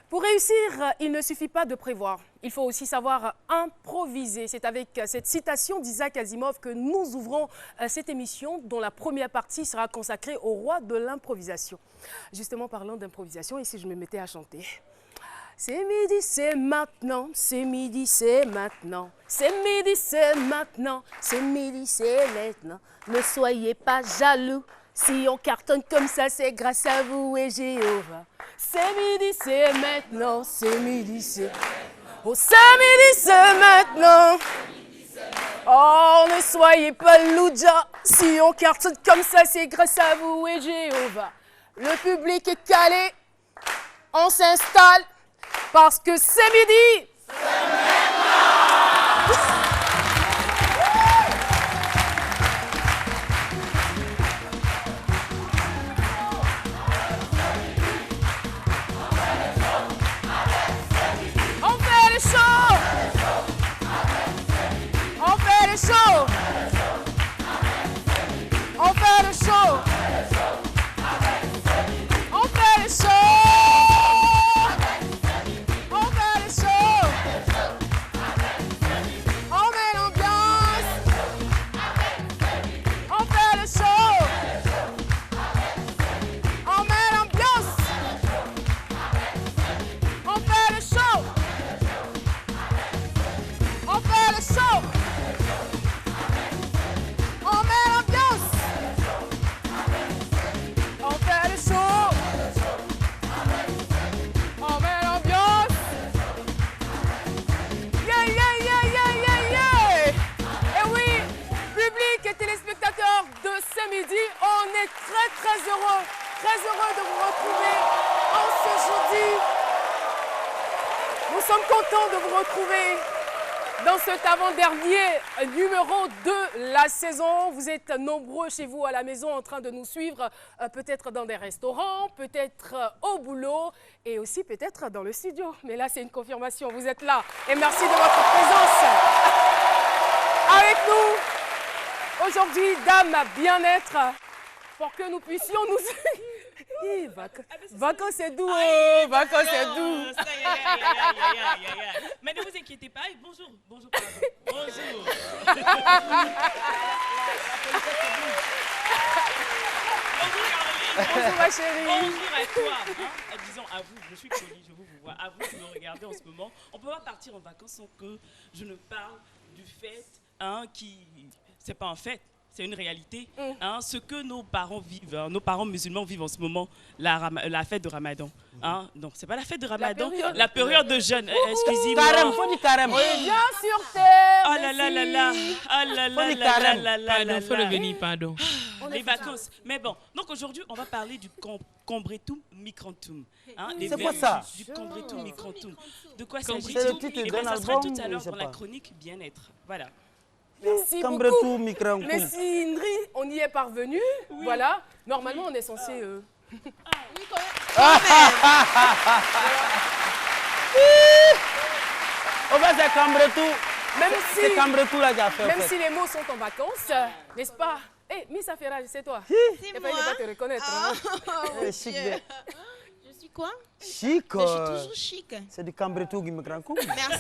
Pour réussir, il ne suffit pas de prévoir. Il faut aussi savoir improviser. C'est avec cette citation d'Isaac Asimov que nous ouvrons cette émission dont la première partie sera consacrée au roi de l'improvisation. Justement, parlant d'improvisation, ici je me mettais à chanter. C'est midi, c'est maintenant, c'est midi, c'est maintenant. C'est midi, c'est maintenant, c'est midi, c'est maintenant. Ne soyez pas jaloux, si on cartonne comme ça, c'est grâce à vous et Jéhovah. C'est midi, c'est maintenant, c'est midi, c'est... Oh, c'est midi, c'est maintenant. Oh, ne soyez pas loudja, si on cartonne comme ça, c'est grâce à vous et Jéhovah. Le public est calé, on s'installe. Parce que c'est midi. On fait le show. On fait le show. On fait le show. On fait le show. On est très heureux de vous retrouver en ce jeudi. Nous sommes contents de vous retrouver dans cet avant-dernier numéro de la saison. Vous êtes nombreux chez vous à la maison en train de nous suivre, peut-être dans des restaurants, peut-être au boulot et aussi peut-être dans le studio. Mais là, c'est une confirmation, vous êtes là. Et merci de votre présence avec nous. Aujourd'hui, Dame Bien-être, pour que nous puissions nous... Vacances, c'est doux, vacances, c'est doux. Mais ne vous inquiétez pas. Bonjour, bonjour, pardon. Bonjour. Bonjour ma chérie. Bonjour à toi. Hein. Disons à vous, je suis polie, je vous vois. À vous qui me regardez en ce moment. On ne peut pas partir en vacances sans que je ne parle du fait qui... C'est pas un fait. C'est une réalité. Hein, ce que nos parents vivent, nos parents musulmans vivent en ce moment, la fête de Ramadan. Hein, donc, c'est pas la fête de Ramadan, la période de jeûne. Excusez-moi. Carême, faut dire carême. Bien sur terre. Oh là là là là. Oh là là là là là. Faut revenir, pardon. Les vacances. Mais bon, donc aujourd'hui, on va parler du Combretum Micrantum. Hein, c'est quoi ça? Du Combretum Micrantum. De quoi s'agit-il? C'est le titre d'un ça sera album, tout à l'heure je sais dans la pas. chronique bien-être. Voilà. Merci beaucoup. Merci Indri, on y est parvenu. Oui. Voilà. Normalement, on est censé... Oui, quand même. On va se Cambretou. C'est Cambretou là qui a fait. Même si les mots sont en vacances, n'est-ce pas? Eh, Miss Afera, c'est toi. C'est moi. Il ne pas te reconnaître. Oh, chic. Je suis quoi? Chic. Mais je suis toujours chic. C'est du Cambretou qui me craint. Merci. Alors,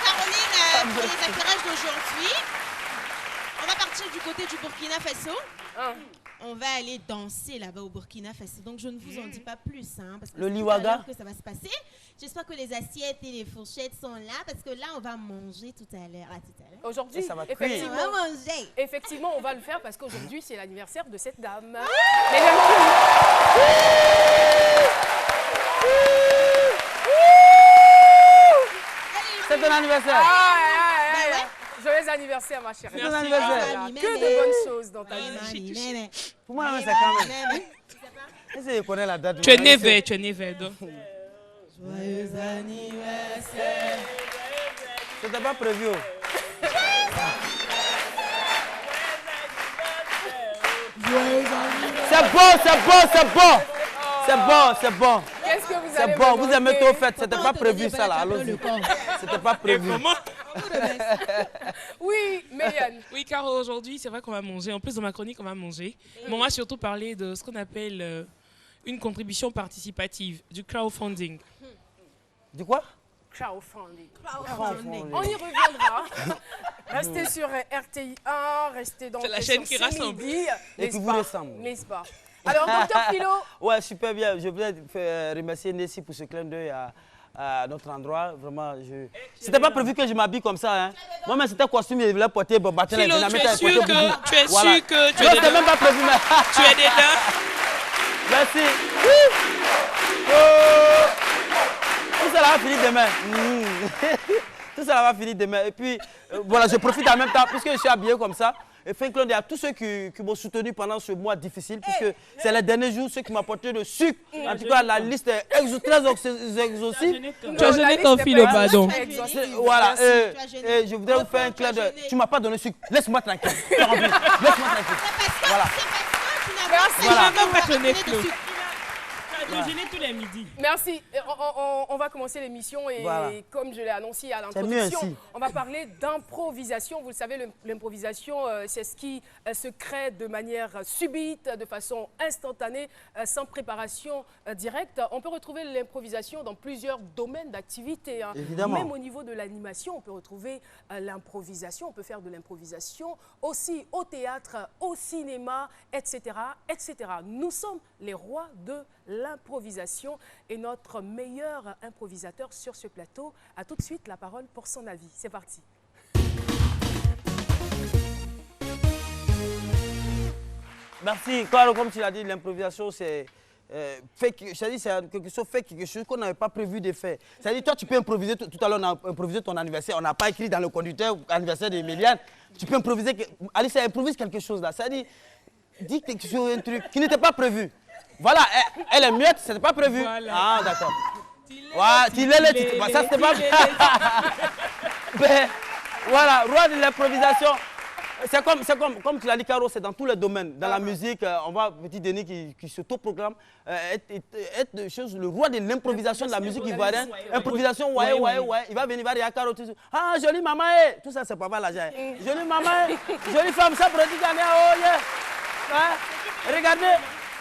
Caroline, pour les éclairages d'aujourd'hui, on va partir du côté du Burkina Faso. On va aller danser là-bas au Burkina Faso. Donc, je ne vous en dis pas plus. Hein, parce que le Liwaga que ça va se passer. J'espère que les assiettes et les fourchettes sont là parce que là, on va manger tout à l'heure. Aujourd'hui, effectivement, on va le faire parce qu'aujourd'hui, c'est l'anniversaire de cette dame. C'est ton anniversaire. Joyeux anniversaire, ma chérie. C'est ton anniversaire. Que de bonnes choses dans ta vie. Pour moi, c'est quand même. Est-ce que tu connais la date? Tu es né vert, donc. Joyeux anniversaire. C'était pas prévu. C'est bon. C'est bon. Qu'est-ce que vous C'est bon, vous aimez tout fait. C'était pas prévu ça là. Allons-y. C'était pas prévu. Oui, Méliane. Oui, car aujourd'hui, c'est vrai qu'on va manger. En plus, dans ma chronique, on va manger. Mais on va surtout parler de ce qu'on appelle une contribution participative, du crowdfunding. Du quoi? Crowdfunding. Crowdfunding. On y reviendra. Restez sur RTI 1, restez dans C'est la chaîne qui C'est rassemble. Midi, Et qui vous n'est-ce pas? ressemble. N'est-ce pas? Alors, docteur Philo, Ouais, super bien. Je voulais remercier Nessie pour ce clin d'œil à notre endroit. Vraiment, c'était pas prévu que je m'habille comme ça. Hein. Moi-même, c'était costume, je voulais porter Bobatel. Philo, tu es sûr que tu es Non, c'était même pas prévu. Mais... Tu es dedans. Merci. Tout ça va finir demain. Tout ça va finir demain. Et puis, voilà, je profite en même temps, puisque je suis habillé comme ça. Et fin clin d'œil à tous ceux qui m'ont soutenu pendant ce mois difficile, puisque c'est les derniers jours, ceux qui m'ont apporté le sucre. En tout cas, la liste est très exhaustive. Tu as gêné ton Philo, pardon. Voilà, et je voudrais vous faire un clin d'œil. Tu ne m'as pas donné sucre. Laisse-moi tranquille. Laisse-moi tranquille. Voilà. merci. Voilà. Pas gêné, Philo. Déjeuner tous les midis. Merci. On va commencer l'émission et Voilà. comme je l'ai annoncé à C'est mieux l'introduction, ainsi. on va parler d'improvisation. Vous le savez, l'improvisation, c'est ce qui se crée de manière subite, de façon instantanée, sans préparation directe. On peut retrouver l'improvisation dans plusieurs domaines d'activité. Hein. Évidemment. Même au niveau de l'animation, on peut retrouver l'improvisation. On peut faire de l'improvisation aussi au théâtre, au cinéma, etc., etc. Nous sommes les rois de l'improvisation et notre meilleur improvisateur sur ce plateau a tout de suite la parole pour son avis. C'est parti. Merci. Comme tu l'as dit, l'improvisation, c'est c'est quelque chose, fait quelque chose qu'on n'avait pas prévu de faire. C'est-à-dire, toi, tu peux improviser, tout à l'heure, on a improvisé ton anniversaire, on n'a pas écrit dans le conducteur anniversaire d'Emiliane. Tu peux improviser, Alice, improvise quelque chose là. C'est-à-dire, dis quelque chose, un truc qui n'était pas prévu. Voilà, elle est muette, c'était pas prévu. Voilà. Ah, d'accord. Ça, c'était pas... Mais, voilà, roi de l'improvisation. C'est comme tu l'as dit, Caro, c'est dans tous les domaines. Dans la musique, on voit Petit Denis qui s'autoproclame être le roi de l'improvisation de la musique ivoirienne. Improvisation, ouais. Il va venir, il va dire à Caro, ah, jolie maman, tout ça, c'est pas mal l'argent. Jolie maman, jolie femme, ça produit gagner, oh yeah.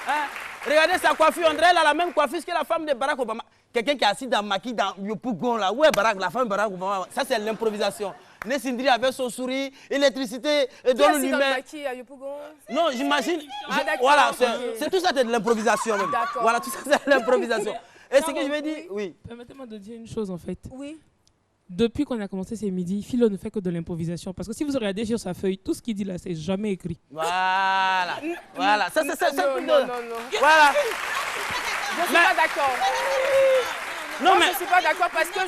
Hein? Regardez sa coiffure, on dirait elle a la même coiffure que la femme de Barack Obama. Quelqu'un qui est assis dans Maki, dans Yopougon, là. Où est Barack, la femme de Barack Obama? Ça, c'est l'improvisation. Nessindri avec son sourire, électricité, et dans le lumière. Non, j'imagine. Voilà, c'est tout ça, c'est de l'improvisation même. Voilà, tout ça, c'est de l'improvisation. Et ce que je veux dire, oui. Permettez-moi de dire une chose en fait. Oui. Depuis qu'on a commencé ces midis, Philo ne fait que de l'improvisation. Parce que si vous regardez sur sa feuille, tout ce qu'il dit là, c'est jamais écrit. Voilà. Voilà. Ça, c'est Non. Voilà. Je ne suis pas d'accord. Non, mais... Je ne suis pas d'accord parce que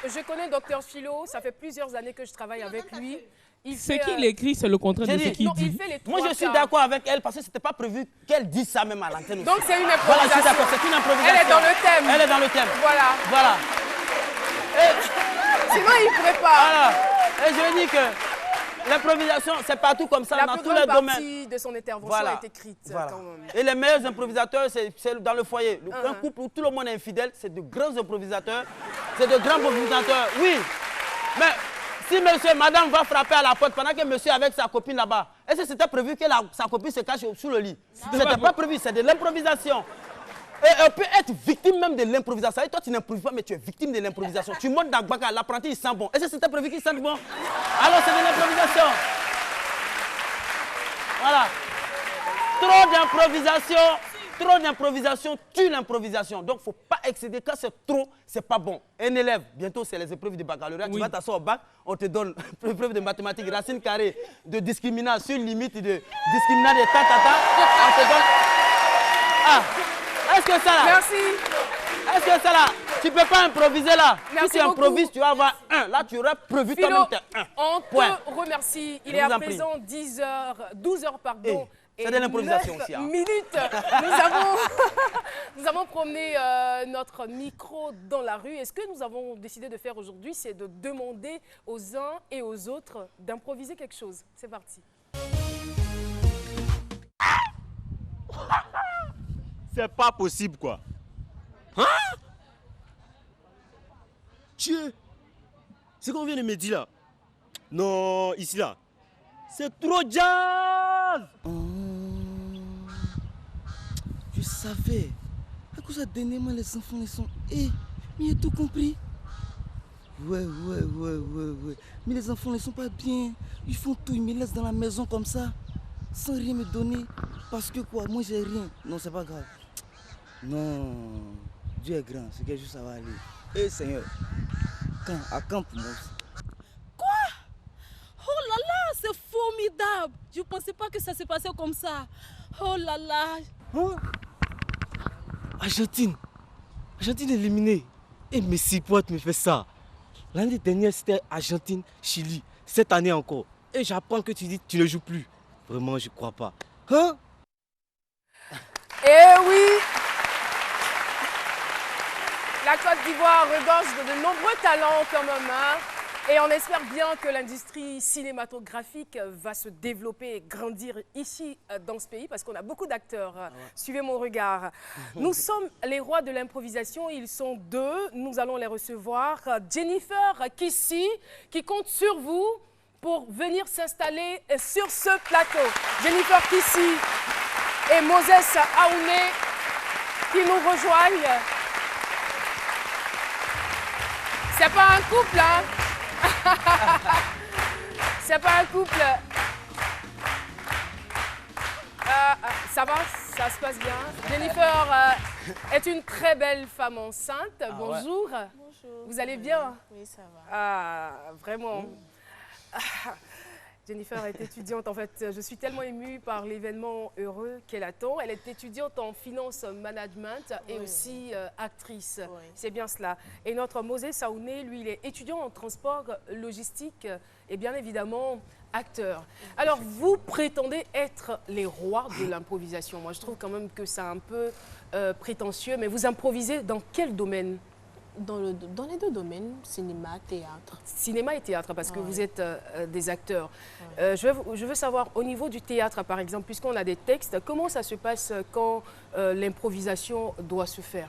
je connais Dr Philo, ça fait plusieurs années que je travaille avec lui. Ce qu'il écrit, c'est le contraire de ce qu'il dit. Moi, je suis d'accord avec elle parce que ce n'était pas prévu qu'elle dise ça même à l'antenne. Donc, c'est une improvisation. Voilà, je suis d'accord, c'est une improvisation. Elle est dans le thème. Elle est dans le thème. Voilà. Sinon, il prépare. Voilà. Et je veux dire que l'improvisation, c'est partout comme ça, dans tous les domaines. La plus grande partie de son intervention est écrite. Voilà. Et les meilleurs improvisateurs, c'est dans le foyer. Un couple où tout le monde est infidèle, c'est de grands improvisateurs. C'est de grands improvisateurs, oui. Mais si monsieur et madame va frapper à la porte pendant que monsieur est avec sa copine là-bas, est-ce que c'était prévu que sa copine se cache sous le lit? C'était pas prévu, c'est de l'improvisation. Et on peut être victime même de l'improvisation. Et toi, tu n'improvises pas, mais tu es victime de l'improvisation. Tu montes dans Baka, l'apprenti, il sent bon. Est-ce que c'était prévu qu'il sente bon? Alors, c'est de l'improvisation. Voilà. Trop d'improvisation tue l'improvisation. Donc, il ne faut pas excéder. Quand c'est trop, ce n'est pas bon. Un élève, bientôt, c'est les épreuves du baccalauréat. Oui. Tu vas t'asseoir au bac, on te donne l'épreuve de mathématiques, racine carrée, de discriminant sur limite, de discriminant de ta. On te donne... Ah! Est-ce que ça là? Merci. Est-ce que ça là? Tu ne peux pas improviser là. Merci si tu improvises, tu vas avoir un. Là, tu aurais prévu toi-même un. On te remercie. Il est à présent 12h, pardon. C'est de l'improvisation aussi. Hein. Minutes. Nous avons promené notre micro dans la rue. Et ce que nous avons décidé de faire aujourd'hui, c'est de demander aux uns et aux autres d'improviser quelque chose. C'est parti. C'est pas possible, quoi. Hein? Dieu, c'est qu'on vient de me dire là. Non, ici là. C'est trop jazz. Je savais. coup, ça, dernièrement, les enfants, ils sont... Eh, mais il a tout compris. Ouais. Mais les enfants, ils sont pas bien. Ils font tout, ils me laissent dans la maison comme ça, sans rien me donner. Parce que quoi, moi, j'ai rien. Non, c'est pas grave. Non, Dieu est grand, c'est quelque chose, ça va aller. Eh, Seigneur, quand pour moi aussi. Oh là là, c'est formidable. Je ne pensais pas que ça se passait comme ça. Oh là là. Hein? Argentine éliminée. Et Messi, pourquoi tu me fais ça? L'année dernière, c'était Argentine, Chili. Cette année encore. Et j'apprends que tu dis que tu ne joues plus. Vraiment, je crois pas. Hein? Eh oui! La Côte d'Ivoire regorge de nombreux talents quand même. Hein? Et on espère bien que l'industrie cinématographique va se développer et grandir ici dans ce pays parce qu'on a beaucoup d'acteurs. Suivez mon regard. Nous sommes les rois de l'improvisation. Ils sont deux. Nous allons les recevoir. Jennifer Kissi qui compte sur vous pour venir s'installer sur ce plateau. Jennifer Kissi et Moses Aouné qui nous rejoignent. C'est pas un couple, hein? C'est pas un couple. Ça va, ça se passe bien. Jennifer est une très belle femme enceinte. Bonjour. Bonjour. Vous allez bien? Oui, ça va. Ah, vraiment. Jennifer est étudiante. En fait, je suis tellement émue par l'événement heureux qu'elle attend. Elle est étudiante en finance management et aussi actrice. Oui. C'est bien cela. Et notre Moses Aouné, lui, il est étudiant en transport logistique et bien évidemment acteur. Alors, vous prétendez être les rois de l'improvisation. Moi, je trouve quand même que c'est un peu prétentieux. Mais vous improvisez dans quel domaine? Dans les deux domaines, cinéma, théâtre. Cinéma et théâtre, parce que Ouais. vous êtes des acteurs. Je veux savoir, au niveau du théâtre, par exemple, puisqu'on a des textes, comment ça se passe quand l'improvisation doit se faire?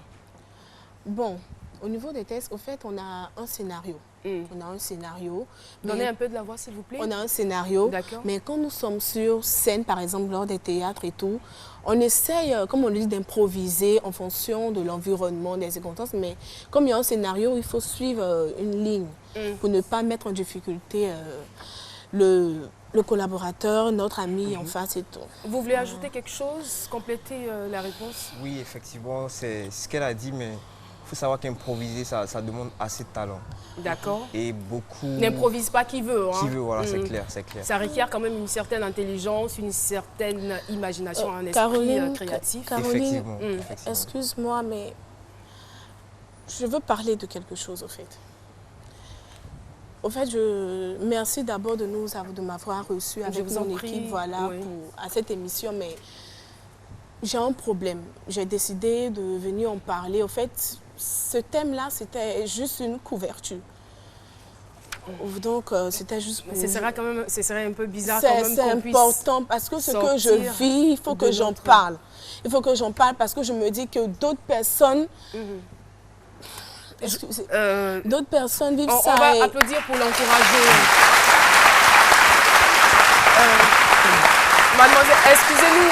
Bon, au niveau des textes, au fait, on a un scénario. On a un scénario. Donnez un peu de la voix, s'il vous plaît. On a un scénario. D'accord. Mais quand nous sommes sur scène, par exemple, lors des théâtres et tout, on essaye, comme on dit, d'improviser en fonction de l'environnement, des circonstances. Mais comme il y a un scénario, il faut suivre une ligne pour ne pas mettre en difficulté le collaborateur, notre ami en face et tout. Vous voulez ajouter quelque chose, compléter la réponse? Oui, effectivement, c'est ce qu'elle a dit, mais il faut savoir qu'improviser, ça demande assez de talent. D'accord. Et beaucoup... N'improvise pas qui veut. Hein. Qui veut, voilà, c'est clair, c'est clair. Ça requiert quand même une certaine intelligence, une certaine imagination, un esprit Caroline, créatif. Caroline, Effectivement. excuse-moi, mais je veux parler de quelque chose, au fait. Au fait, merci d'abord de m'avoir reçu avec vous en mon prie, équipe, voilà, oui. à cette émission, mais j'ai un problème. J'ai décidé de venir en parler. Au fait, ce thème-là, c'était juste une couverture. Donc, c'était juste pour... Ce serait un peu bizarre quand même C'est qu'on puisse important parce que ce que je vis, il faut que j'en parle. Il faut que j'en parle parce que je me dis que d'autres personnes... d'autres personnes vivent ça. On va applaudir pour l'encourager. Mademoiselle, excusez-nous,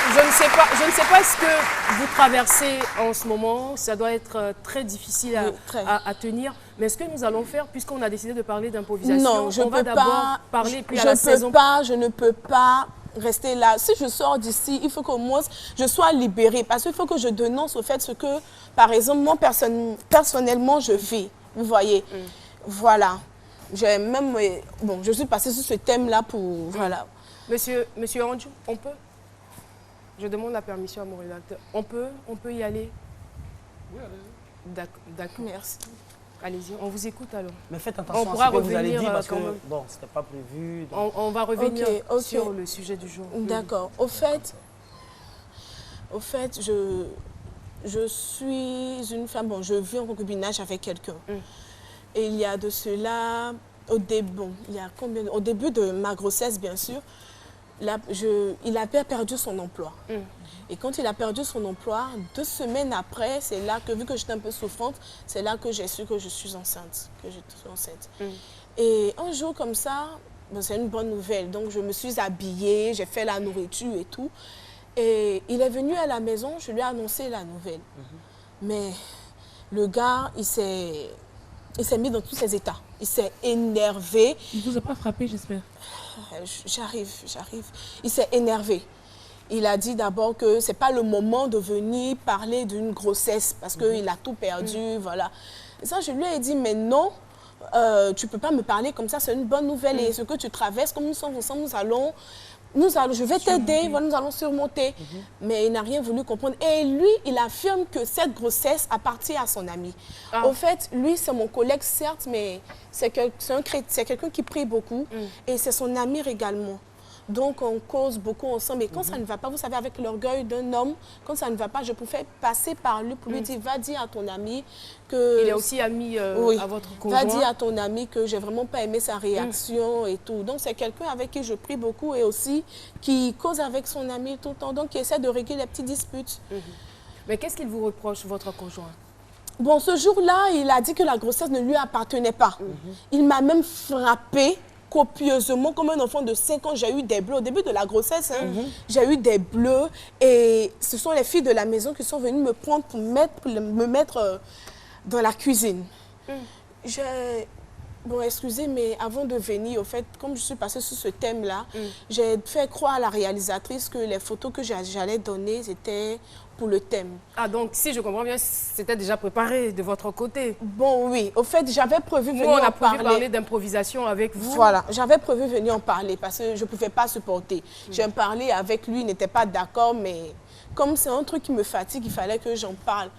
je ne sais pas ce que vous traversez en ce moment. Ça doit être très difficile à tenir. Mais ce que nous allons faire, puisqu'on a décidé de parler d'improvisation, on va d'abord parler puis à la saison. Je ne peux pas rester là. Si je sors d'ici, il faut qu'au moins je sois libérée. Parce qu'il faut que je dénonce au fait ce que, par exemple, moi, personnellement, je vis. Vous voyez? Voilà. J'ai même... Bon, je suis passée sur ce thème-là pour... Voilà. Monsieur Andjou, on peut? Je demande la permission à mon rédacteur. On peut y aller? Oui, allez-y. D'accord. Merci. Allez-y, on vous écoute alors. Mais faites attention On pourra à ce que vous allez revenir, dire parce que, quand même. bon, c'était pas prévu. Donc... On va revenir Ok. sur le sujet du jour. D'accord. Au fait, je suis une femme, bon, je vis en concubinage avec quelqu'un. Et il y a de cela, au début de ma grossesse, bien sûr, il avait perdu son emploi. Et quand il a perdu son emploi, 2 semaines après, c'est là que, vu que j'étais un peu souffrante, c'est là que j'ai su que je suis enceinte. Et un jour comme ça, bon, c'est une bonne nouvelle. Donc je me suis habillée, j'ai fait la nourriture et tout. Et il est venu à la maison, je lui ai annoncé la nouvelle. Mais le gars, il s'est mis dans tous ses états. Il s'est énervé. Il ne vous a pas frappé, j'espère? J'arrive. Il s'est énervé. Il a dit d'abord que ce n'est pas le moment de venir parler d'une grossesse parce qu'il a tout perdu, voilà. Et ça, je lui ai dit, mais non, tu ne peux pas me parler comme ça, c'est une bonne nouvelle. Et ce que tu traverses, comme nous sommes ensemble, je vais t'aider, voilà, nous allons surmonter. Mais il n'a rien voulu comprendre. Et lui, il affirme que cette grossesse appartient à son ami. Au fait, lui, c'est mon collègue, certes, mais c'est quelqu'un qui prie beaucoup. Et c'est son ami également. Donc, on cause beaucoup ensemble. Et quand ça ne va pas, vous savez, avec l'orgueil d'un homme, quand ça ne va pas, je pouvais passer par lui pour lui dire, va dire à ton ami que... Il est aussi ami à votre conjoint. Va dire à ton ami que j'ai vraiment pas aimé sa réaction et tout. Donc, c'est quelqu'un avec qui je prie beaucoup et aussi qui cause avec son ami tout le temps. Donc, qui essaie de régler les petites disputes. Mais qu'est-ce qu'il vous reproche, votre conjoint? Bon, ce jour-là, il a dit que la grossesse ne lui appartenait pas. Il m'a même frappée copieusement, comme un enfant de 5 ans, j'ai eu des bleus. Au début de la grossesse, j'ai eu des bleus. Et ce sont les filles de la maison qui sont venues me prendre pour me mettre dans la cuisine. Bon, excusez, mais avant de venir, au fait, comme je suis passée sur ce thème-là, j'ai fait croire à la réalisatrice que les photos que j'allais donner, c'était pour le thème. Ah, donc, si je comprends bien, c'était déjà préparé de votre côté. Bon, oui. Au fait, j'avais prévu venir en parler. On a prévu parler d'improvisation avec vous. Voilà, j'avais prévu venir en parler parce que je ne pouvais pas supporter. J'ai parlé avec lui, il n'était pas d'accord, mais comme c'est un truc qui me fatigue, il fallait que j'en parle.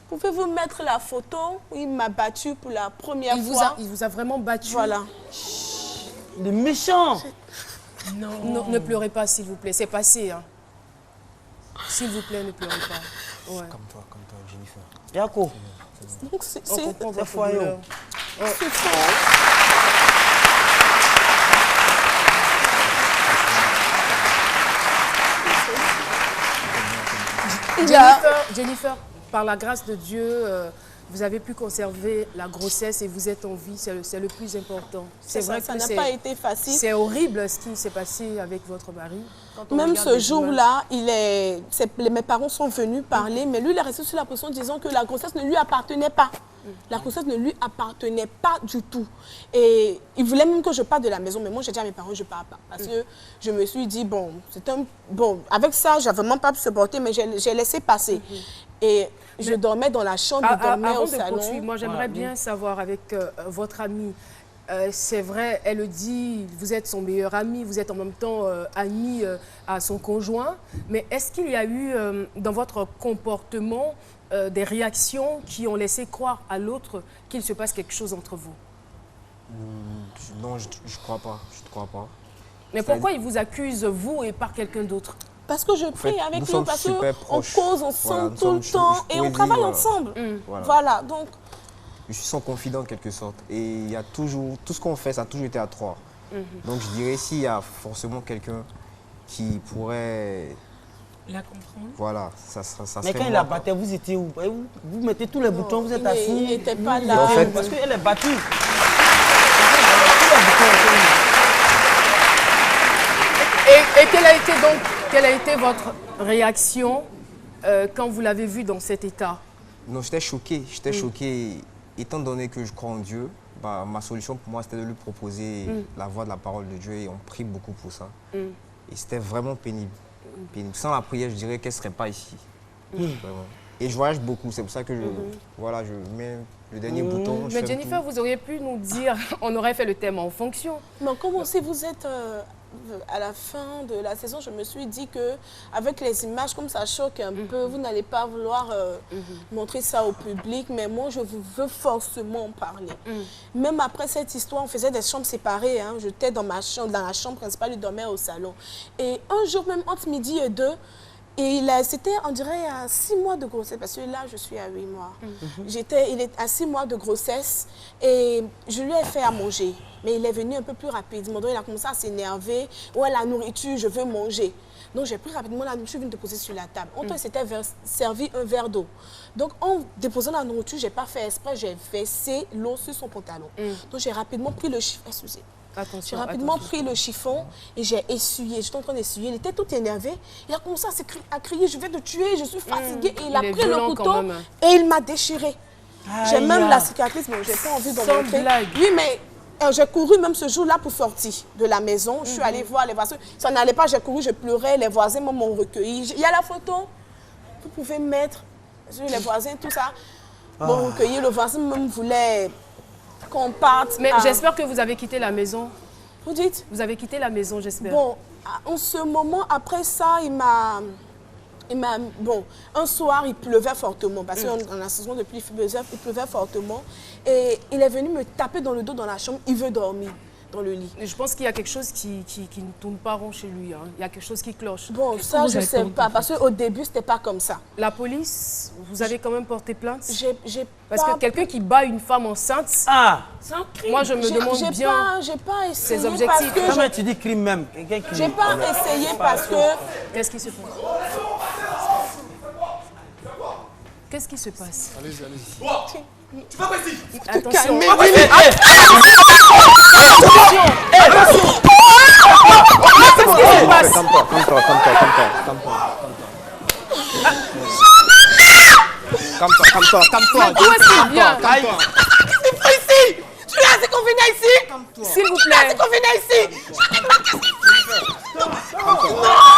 Pouvez-vous mettre la photo où il m'a battu pour la première fois? Il vous a vraiment battu? Voilà. Le méchant! Non, ne pleurez pas, s'il vous plaît. C'est passé, hein. S'il vous plaît, ne pleurez pas. Ouais. Comme toi, Jennifer. Yako. Donc, c'est foyer. C'est fort. Jennifer, par la grâce de Dieu, vous avez pu conserver la grossesse et vous êtes en vie, c'est le plus important. C'est vrai que ça n'a pas été facile. C'est horrible ce qui s'est passé avec votre mari. Même ce jour-là, mes parents sont venus parler, mais lui, il est resté sur la position disant que la grossesse ne lui appartenait pas. La grossesse ne lui appartenait pas du tout. Et il voulait même que je parte de la maison, mais moi, j'ai dit à mes parents, je ne pars pas. Parce que je me suis dit, bon, avec ça, je n'avais vraiment pas pu supporter, mais j'ai laissé passer. Et je dormais dans la chambre, il dormait au salon. Moi, j'aimerais bien savoir avec votre amie. C'est vrai, elle le dit, vous êtes son meilleur ami, vous êtes en même temps ami à son conjoint. Mais est-ce qu'il y a eu dans votre comportement des réactions qui ont laissé croire à l'autre qu'il se passe quelque chose entre vous? Non, je ne crois pas. Je ne crois pas. Mais pourquoi il vous accuse, vous, et pas quelqu'un d'autre? Parce que je prie avec lui, parce qu'on cause ensemble tout le temps et on travaille ensemble. Voilà, donc... Je suis son confident en quelque sorte. Et il y a toujours, tout ce qu'on fait, ça a toujours été à 3. Donc je dirais s'il y a forcément quelqu'un qui pourrait... La comprendre. Voilà, ça serait... Mais quand il la battait, vous étiez où? Vous mettez tous les boutons, vous êtes assis. Il n'était pas là. En fait, parce qu'elle est battue. Et quelle a été votre réaction quand vous l'avez vu dans cet état? Non, j'étais choqué. J'étais choqué. Étant donné que je crois en Dieu, ma solution pour moi, c'était de lui proposer la voix de la parole de Dieu et on prie beaucoup pour ça. Et c'était vraiment pénible. Sans la prière, je dirais qu'elle ne serait pas ici. Vraiment. Et je voyage beaucoup, c'est pour ça que voilà, je mets le dernier bouton. Mais Jennifer, vous auriez pu nous dire, on aurait fait le thème en fonction. Mais comme aussi vous êtes à la fin de la saison, je me suis dit qu'avec les images, comme ça choque un peu, vous n'allez pas vouloir montrer ça au public, mais moi, je vous veux forcément en parler. Même après cette histoire, on faisait des chambres séparées. Hein. J'étais dans la chambre principale, il dormait au salon. Et un jour, même entre midi et 2, et c'était, on dirait, à 6 mois de grossesse, parce que là, je suis à 8 mois. Il est à 6 mois de grossesse et je lui ai fait à manger. Mais il est venu un peu plus rapidement. Donc, il a commencé à s'énerver. Ouais, la nourriture, je veux manger. Donc, j'ai pris rapidement la nourriture, je viens de déposer sur la table. En tout cas, c'était servi un verre d'eau. Donc, en déposant la nourriture, je n'ai pas fait exprès, j'ai versé l'eau sur son pantalon. Donc, j'ai rapidement pris le chiffon. Excusez. J'ai rapidement pris le chiffon et j'ai essuyé. J'étais en train d'essuyer. Il était tout énervé. Il a commencé à crier, je vais te tuer, je suis fatiguée. Et il a pris le couteau et il m'a déchiré. J'ai même la cicatrice, mais je n'ai pas envie d'en montrer. Oui, mais j'ai couru même ce jour-là pour sortir de la maison. Je suis allée voir les voisins. Ça n'allait pas, j'ai couru, je pleurais. Les voisins m'ont recueilli. Il y a la photo. Vous pouvez mettre sur les voisins, tout ça. M'ont recueilli. Le voisin même voulait qu'on parte. Mais j'espère que vous avez quitté la maison. Vous dites? Vous avez quitté la maison, j'espère. Bon, en ce moment, après ça, bon, un soir, il pleuvait fortement, parce qu'en la saison de pluie, il pleuvait fortement. Et il est venu me taper dans le dos dans la chambre, il veut dormir dans le lit. Je pense qu'il y a quelque chose qui ne tourne pas rond chez lui. Hein. Il y a quelque chose qui cloche. Bon, ça, je ne sais pas, parce qu'au début, ce n'était pas comme ça. La police, vous avez quand même porté plainte? Parce que quelqu'un qui bat une femme enceinte, c'est un crime. Moi, je me demande bien j'ai pas essayé ses objectifs. Comment tu dis crime même? J'ai pas essayé parce que... Qu'est-ce qui se passe? Qu'est-ce qui se passe? Allez-y, allez-y. Tu vas pas ici. Attention. Qu'est-ce qui se passe? Calme-toi. D'où est-ce qu'il vient? C'est pas ici. Tu l'as, c'est qu'on venait ici. S'il vous plaît. C'est qu'on venait ici.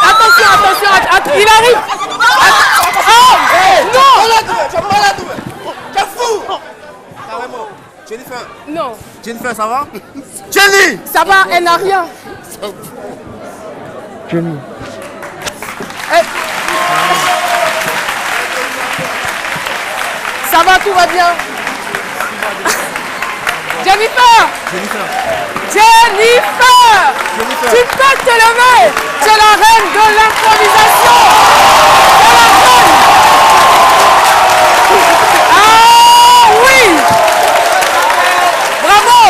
Attention, il arrive. Non. Tu es malade. Tu es fou. Carrément. Jennifer. Non. Jennifer, ça va? Jenny. Ça va, elle n'a rien. Jenny. Ça va, tout va bien. Jennifer. Tu peux te lever. Tu es la reine de l'improvisation. Ah oui. Bravo.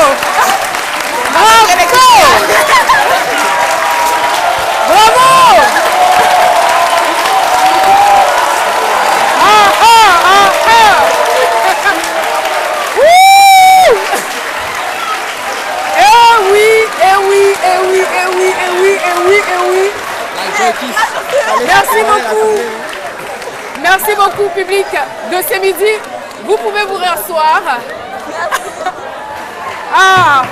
Merci beaucoup, public de ce midi. Vous pouvez vous rasseoir. Ah.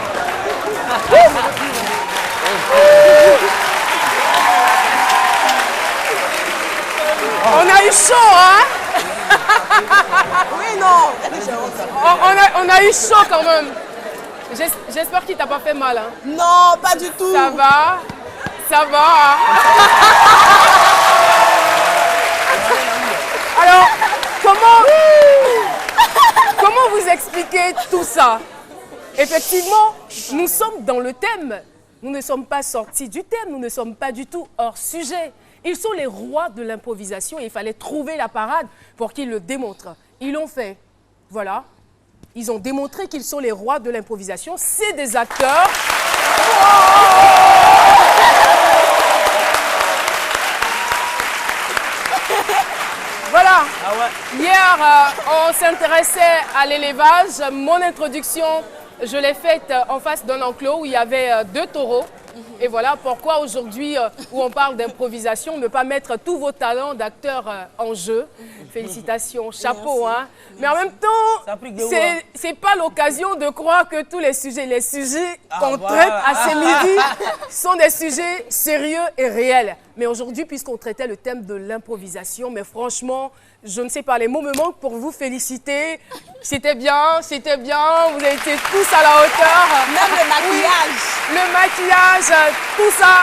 On a eu chaud, hein? Oui, non. On a eu chaud quand même. J'espère qu'il t'a pas fait mal. Hein? Non, pas du tout. Ça va? Ça va? Alors, comment vous expliquer tout ça? Effectivement, nous sommes dans le thème. Nous ne sommes pas sortis du thème, nous ne sommes pas du tout hors sujet. Ils sont les rois de l'improvisation et il fallait trouver la parade pour qu'ils le démontrent. Ils l'ont fait. Voilà. Ils ont démontré qu'ils sont les rois de l'improvisation. C'est des acteurs. Voilà. Hier, on s'intéressait à l'élevage. Mon introduction, je l'ai faite en face d'un enclos où il y avait 2 taureaux. Et voilà pourquoi aujourd'hui, où on parle d'improvisation, ne pas mettre tous vos talents d'acteurs en jeu. Félicitations, chapeau. Hein. Mais en même temps, c'est pas l'occasion de croire que tous les sujets qu'on traite à ce midi sont des sujets sérieux et réels. Mais aujourd'hui, puisqu'on traitait le thème de l'improvisation, mais franchement, je ne sais pas, les mots me manquent pour vous féliciter. C'était bien, vous avez été tous à la hauteur. Même le maquillage. Oui, le maquillage, tout ça,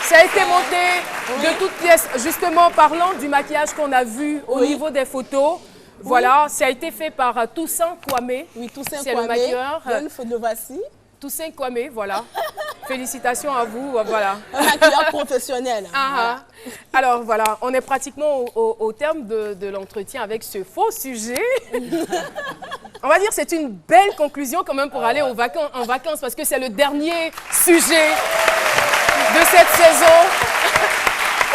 ça a été monté de toutes pièces. Justement, parlant du maquillage qu'on a vu au niveau des photos, voilà, ça a été fait par Toussaint Kwame. Oui, Toussaint Kwame. C'est le maquilleur. Le voici. Toussaint Kwame, voilà. Félicitations à vous, voilà. Un maquilleur professionnel. Alors voilà, on est pratiquement au terme de l'entretien avec ce faux sujet. On va dire que c'est une belle conclusion quand même pour aller en vacances parce que c'est le dernier sujet de cette saison.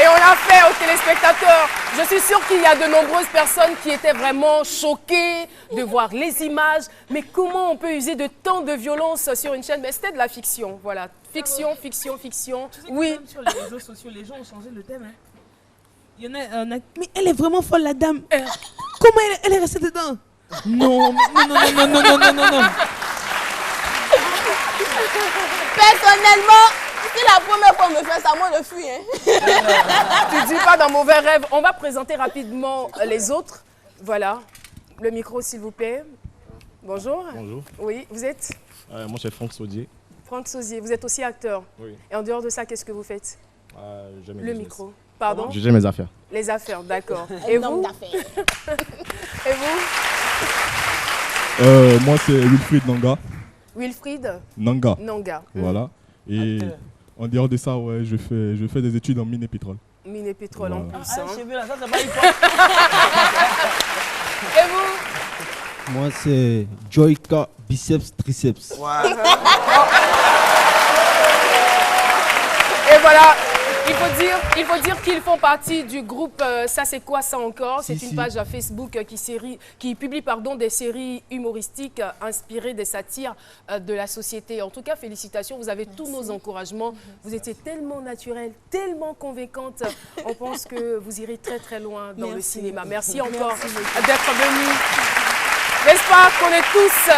Et on l'a fait aux téléspectateurs. Je suis sûre qu'il y a de nombreuses personnes qui étaient vraiment choquées de voir les images. Mais comment on peut user de tant de violence sur une chaîne? Mais c'était de la fiction, voilà. Fiction, fiction, fiction. Tu sais que Oui. même sur les réseaux sociaux, les gens ont changé le thème. Hein. Il y en a, mais elle est vraiment folle, la dame. Comment elle est restée dedans? Non, non, non, non, non, non, non, non, non. Personnellement, si la première fois on me fait ça, moi je fuis. Hein. Tu dis pas d'un mauvais rêve. On va présenter rapidement les autres. Voilà. Le micro, s'il vous plaît. Bonjour. Bonjour. Oui, vous êtes Moi, c'est Franck Saudier. Franck Sauzier. Vous êtes aussi acteur. Oui. Et en dehors de ça, qu'est-ce que vous faites? J'aime Le micro. Pardon? Je gère mes affaires. Les affaires, d'accord. Et vous? Et vous? Moi, c'est Wilfried Nanga. Wilfried Nanga. Nanga. Voilà. Et en dehors de ça, ouais, je fais des études en mine et pétrole. Mine et pétrole en Voilà. plus. Hein. Ça, c'est pas hip-hop. Et vous? Moi, c'est Joyka Biceps Triceps. Et voilà, il faut dire qu'ils font partie du groupe Ça c'est quoi ça encore? C'est une page Facebook qui publie des séries humoristiques inspirées des satires de la société. En tout cas, félicitations, vous avez tous nos encouragements. Vous étiez tellement naturelle, tellement convaincante. On pense que vous irez très très loin dans le cinéma. Merci encore d'être venus. N'est-ce pas qu'on est tous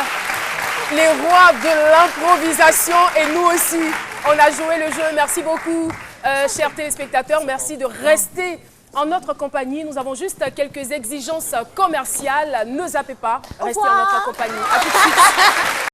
les rois de l'improvisation et nous aussi, on a joué le jeu. Merci beaucoup, chers téléspectateurs. Merci de rester en notre compagnie. Nous avons juste quelques exigences commerciales. Ne zappez pas, restez en notre compagnie. À tout de suite.